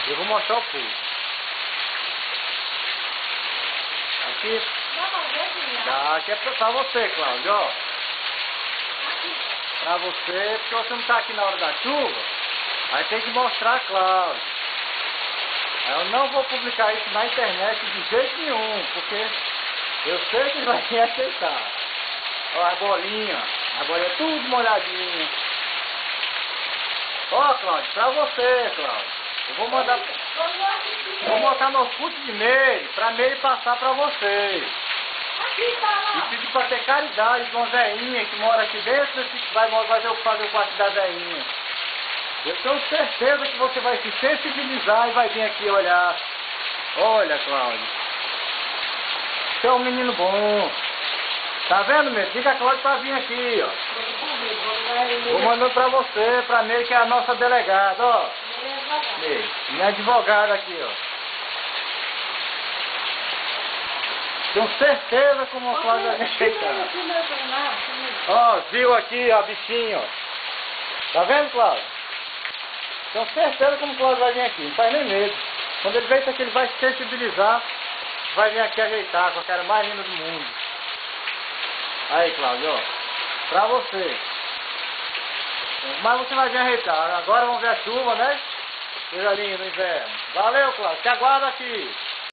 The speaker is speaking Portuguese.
Eu vou mostrar o pulso. Aqui. Dá, aqui é pra você, Cláudio, ó. Pra você, porque você não tá aqui na hora da chuva, aí tem que mostrar, Cláudio. Eu não vou publicar isso na internet de jeito nenhum, porque eu sei que vai me aceitar. Ó, a bolinha é tudo molhadinho. Ó, Cláudio, pra você, Cláudio. Eu vou mandar. Vou botar no fundo de Meire, pra Meire passar pra vocês. E pedir pra ter caridade de uma veinha que mora aqui dentro, que vai fazer o quarto da veinha. Eu tenho certeza que você vai se sensibilizar e vai vir aqui olhar. Olha, Cláudio. Você é um menino bom. Tá vendo, meu? Diga a Cláudio pra vir aqui, ó. Vou mandando pra você, pra Meire, que é a nossa delegada, ó. Meire, minha advogada aqui, ó. Tenho certeza que o Cláudio vai me aceitar. Ó, viu aqui, ó, bichinho, ó. Tá vendo, Cláudio? Tenho certeza que o Cláudio vai vir aqui, não faz nem medo. Quando ele ver isso aqui, ele vai se sensibilizar, vai vir aqui ajeitar com a cara mais linda do mundo. Aí, Cláudio, ó, pra você. Mas você vai vir ajeitar. Agora vamos ver a chuva, né? Coisa linda no inverno. Valeu, Cláudio, te aguardo aqui.